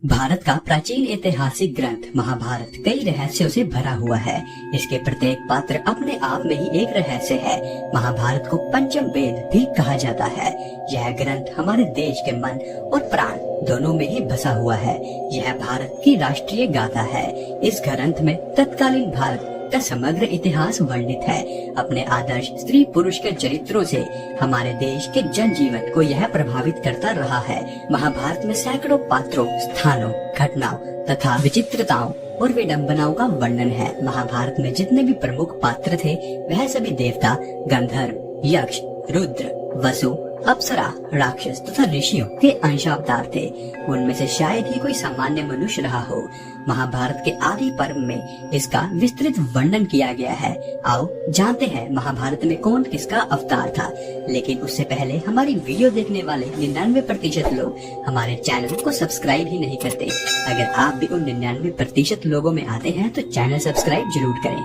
भारत का प्राचीन ऐतिहासिक ग्रंथ महाभारत कई रहस्यों से भरा हुआ है। इसके प्रत्येक पात्र अपने आप में ही एक रहस्य है। महाभारत को पंचम वेद भी कहा जाता है। यह ग्रंथ हमारे देश के मन और प्राण दोनों में ही बसा हुआ है। यह भारत की राष्ट्रीय गाथा है। इस ग्रंथ में तत्कालीन भारत का समग्र इतिहास वर्णित है। अपने आदर्श स्त्री पुरुष के चरित्रों से हमारे देश के जन जीवन को यह प्रभावित करता रहा है। महाभारत में सैकड़ों पात्रों, स्थानों, घटनाओं तथा विचित्रताओं और विडंबनाओं का वर्णन है। महाभारत में जितने भी प्रमुख पात्र थे वह सभी देवता, गंधर्व, यक्ष, रुद्र, वसु, अप्सरा, राक्षस तथा ऋषियों के अंशावतार थे। उनमें से शायद ही कोई सामान्य मनुष्य रहा हो। महाभारत के आदि पर्व में इसका विस्तृत वर्णन किया गया है। आओ जानते हैं महाभारत में कौन किसका अवतार था। लेकिन उससे पहले हमारी वीडियो देखने वाले 99% लोग हमारे चैनल को सब्सक्राइब ही नहीं करते। अगर आप भी उन 99% लोगों में आते हैं तो चैनल सब्सक्राइब जरूर करें।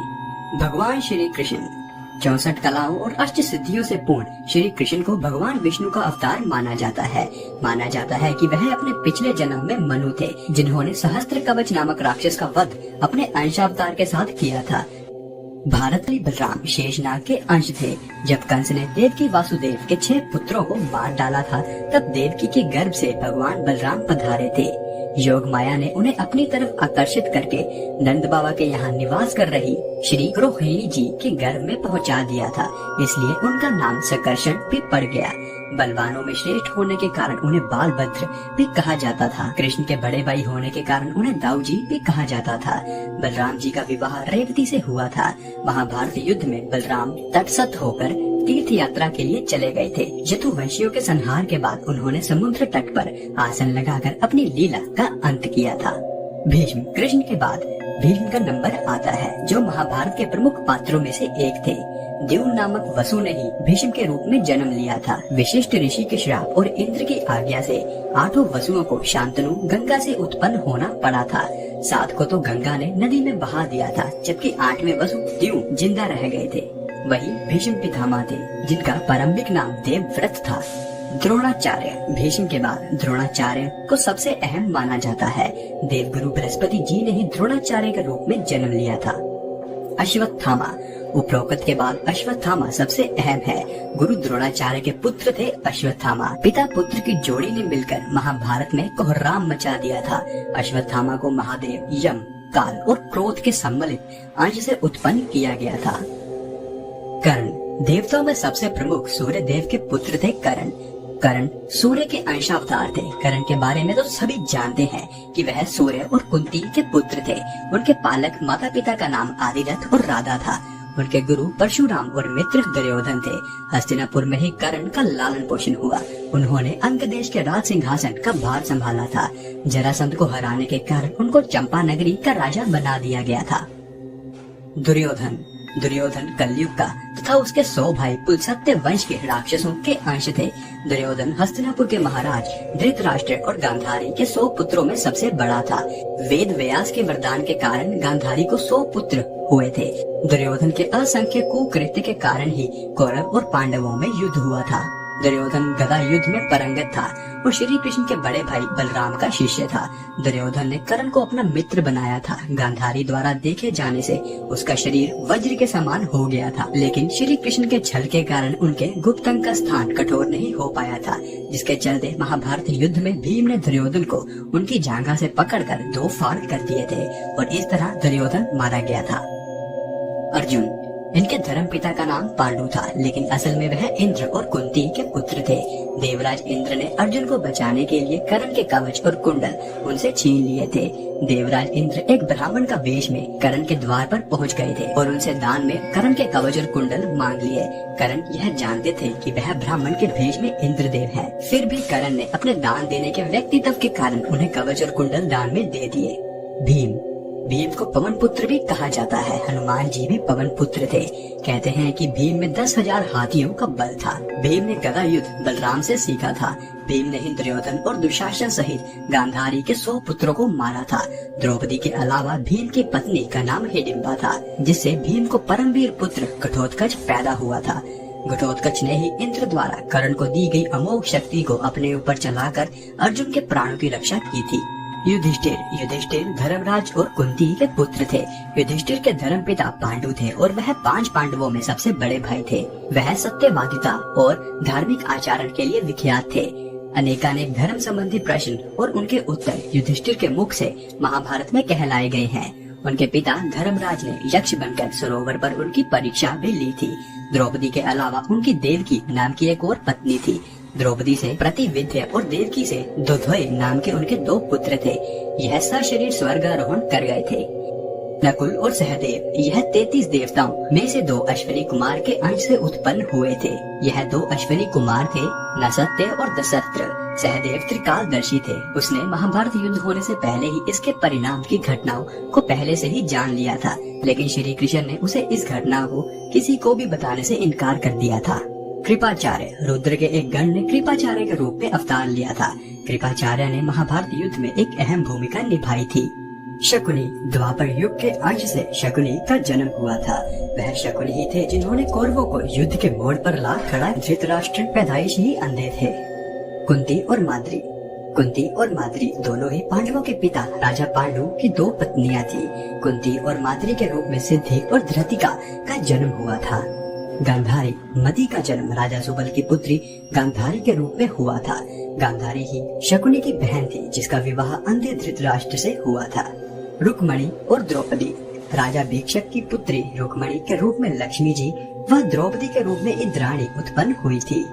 भगवान श्री कृष्ण 64 कलाओं और अष्ट सिद्धियों से पूर्ण श्री कृष्ण को भगवान विष्णु का अवतार माना जाता है। माना जाता है कि वह अपने पिछले जन्म में मनु थे, जिन्होंने सहस्त्र कवच नामक राक्षस का वध अपने अंशावतार के साथ किया था। भारत में बलराम शेषनाग के अंश थे। जब कंस ने देवकी वासुदेव के 6 पुत्रों को मार डाला था, तब देवकी के गर्भ से भगवान बलराम पधारे थे। योग माया ने उन्हें अपनी तरफ आकर्षित करके नंद बाबा के यहाँ निवास कर रही श्री रोहिणी जी के गर्भ में पहुँचा दिया था। इसलिए उनका नाम सकर्षण भी पड़ गया। बलवानों में श्रेष्ठ होने के कारण उन्हें बालभद्र भी कहा जाता था। कृष्ण के बड़े भाई होने के कारण उन्हें दाऊजी भी कहा जाता था। बलराम जी का विवाह रेवती से हुआ था। महाभारत युद्ध में बलराम तटस्थ होकर तीर्थ यात्रा के लिए चले गए थे। यदुवंशियों के संहार के बाद उन्होंने समुद्र तट पर आसन लगाकर अपनी लीला का अंत किया था। भीष्म कृष्ण के बाद भीष्म का नंबर आता है, जो महाभारत के प्रमुख पात्रों में से एक थे। द्युम्न नामक वसु ने ही भीष्म के रूप में जन्म लिया था। विशिष्ट ऋषि के श्राप और इंद्र की आज्ञा से 8 वसुओं को शांतनु गंगा से उत्पन्न होना पड़ा था। 7 को तो गंगा ने नदी में बहा दिया था, जबकि 8वें वसु द्युम्न जिंदा रह गए थे। वही भीष्म पितामह थे, जिनका प्रारंभिक नाम देवव्रत था। द्रोणाचार्य भीष्म के बाद द्रोणाचार्य को सबसे अहम माना जाता है। देवगुरु बृहस्पति जी ने ही द्रोणाचार्य के रूप में जन्म लिया था। अश्वत्थामा उपरोक्त के बाद अश्वत्थामा सबसे अहम है। गुरु द्रोणाचार्य के पुत्र थे अश्वत्थामा। पिता पुत्र की जोड़ी ने मिलकर महाभारत में कोहराम मचा दिया था। अश्वत्थामा को महादेव, यम, काल और क्रोध के सम्मिलित अंश से उत्पन्न किया गया था। कर्ण देवताओं में सबसे प्रमुख सूर्य देव के पुत्र थे। कर्ण सूर्य के अंशावतार थे। कर्ण के बारे में तो सभी जानते हैं कि वह सूर्य और कुंती के पुत्र थे। उनके पालक माता पिता का नाम आदिरथ और राधा था। उनके गुरु परशुराम और मित्र दुर्योधन थे। हस्तिनापुर में ही कर्ण का लालन पोषण हुआ। उन्होंने अंग देश के राज सिंहासन का भार संभाला था। जरासंध को हराने के कारण उनको चंपा नगरी का राजा बना दिया गया था। दुर्योधन कलयुग का तथा उसके 100 भाई पुलसत्य वंश के राक्षसों के अंश थे। दुर्योधन हस्तिनापुर के महाराज धृतराष्ट्र और गांधारी के 100 पुत्रों में सबसे बड़ा था। वेद व्यास के वरदान के कारण गांधारी को 100 पुत्र हुए थे। दुर्योधन के असंख्य कुकृत्य के कारण ही कौरव और पांडवों में युद्ध हुआ था। दुर्योधन गदा युद्ध में पारंगत था और श्री कृष्ण के बड़े भाई बलराम का शिष्य था। दुर्योधन ने कर्ण को अपना मित्र बनाया था। गांधारी द्वारा देखे जाने से उसका शरीर वज्र के समान हो गया था, लेकिन श्री कृष्ण के छल के कारण उनके गुप्तंग का स्थान कठोर नहीं हो पाया था, जिसके चलते महाभारत युद्ध में भीम ने दुर्योधन को उनकी जांघा से पकड़कर 2 फाड़ कर दिए थे और इस तरह दुर्योधन मारा गया था। अर्जुन इनके धर्म पिता का नाम पांडु था, लेकिन असल में वह इंद्र और कुंती के पुत्र थे। देवराज इंद्र ने अर्जुन को बचाने के लिए कर्ण के कवच और कुंडल उनसे छीन लिए थे। देवराज इंद्र एक ब्राह्मण का वेश में कर्ण के द्वार पर पहुंच गए थे और उनसे दान में कर्ण के कवच और कुंडल मांग लिए। कर्ण यह जानते थे कि वह ब्राह्मण के भेष में इंद्रदेव है, फिर भी कर्ण ने अपने दान देने के व्यक्तित्व के कारण उन्हें कवच और कुंडल दान में दे दिए। भीम को पवन पुत्र भी कहा जाता है। हनुमान जी भी पवन पुत्र थे। कहते हैं कि भीम में 10,000 हाथियों का बल था। भीम ने गदा युद्ध बलराम से सीखा था। भीम ने ही दुर्योधन और दुशासन सहित गांधारी के 100 पुत्रों को मारा था। द्रौपदी के अलावा भीम की पत्नी का नाम हिडिंबा था, जिससे भीम को परमवीर पुत्र घटोत्कच पैदा हुआ था। घटोत्कच ने ही इंद्र द्वारा कर्ण को दी गई अमोघ शक्ति को अपने ऊपर चलाकर अर्जुन के प्राणों की रक्षा की थी। युधिष्ठिर धर्मराज और कुंती के पुत्र थे। युधिष्ठिर के धर्मपिता पांडु थे और वह 5 पांडवों में सबसे बड़े भाई थे। वह सत्यवादिता और धार्मिक आचरण के लिए विख्यात थे। अनेकानेक धर्म संबंधी प्रश्न और उनके उत्तर युधिष्ठिर के मुख से महाभारत में कहलाए गए हैं। उनके पिता धर्मराज ने यक्ष बनकर सरोवर पर उनकी परीक्षा भी ली थी। द्रौपदी के अलावा उनकी देवकी नाम की एक और पत्नी थी। द्रौपदी से प्रतिविद्य और देवकी से दुध्वय नाम के उनके 2 पुत्र थे। यह सशरीर स्वर्गारोहण कर गए थे। नकुल और सहदेव यह 33 देवताओं में से 2 अश्विनी कुमार के अंश से उत्पन्न हुए थे। यह 2 अश्विनी कुमार थे नसत्य और दशरथ। सहदेव त्रिकालदर्शी थे। उसने महाभारत युद्ध होने से पहले ही इसके परिणाम की घटनाओं को पहले से ही जान लिया था, लेकिन श्री कृष्ण ने उसे इस घटना को किसी को भी बताने से इनकार कर दिया था। कृपाचार्य रुद्र के एक गण ने कृपाचार्य के रूप में अवतार लिया था। कृपाचार्य ने महाभारत युद्ध में एक अहम भूमिका निभाई थी। शकुनी द्वापर युग के अंश से शकुनी का जन्म हुआ था। वह शकुनी ही थे जिन्होंने कौरवों को युद्ध के मोड़ पर ला खड़ा। धृतराष्ट्र पैदाइश ही अंधे थे। कुंती और माद्री दोनों ही पांडवों के पिता राजा पांडु की 2 पत्नियां थी। कुंती और माद्री के रूप में सिद्धि और धृतिका का जन्म हुआ था। गांधारी मदी का जन्म राजा सुबल की पुत्री गांधारी के रूप में हुआ था। गांधारी ही शकुनी की बहन थी, जिसका विवाह अंधे धृतराष्ट्र से हुआ था। रुक्मणी और द्रौपदी राजा भीक्षक की पुत्री रुक्मणी के रूप में लक्ष्मी जी व द्रौपदी के रूप में इंद्राणी उत्पन्न हुई थी।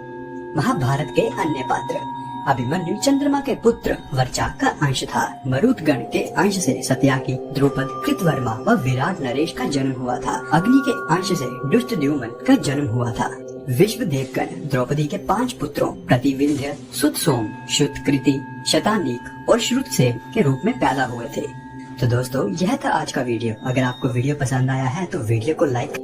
महाभारत के अन्य पात्र अभिमन्यु चंद्रमा के पुत्र वर्चा का अंश था। मरुदगण के अंश से सत्याकी, द्रुपद, कृतवर्मा व विराट नरेश का जन्म हुआ था। अग्नि के अंश से दुष्टद्युम्न का जन्म हुआ था। विश्वदेवगण द्रौपदी के 5 पुत्रों प्रतिविंध्य, सुतसोम, श्रुतकृति, शतानीक और श्रुतसेन के रूप में पैदा हुए थे। तो दोस्तों, यह था आज का वीडियो। अगर आपको वीडियो पसंद आया है तो वीडियो को लाइक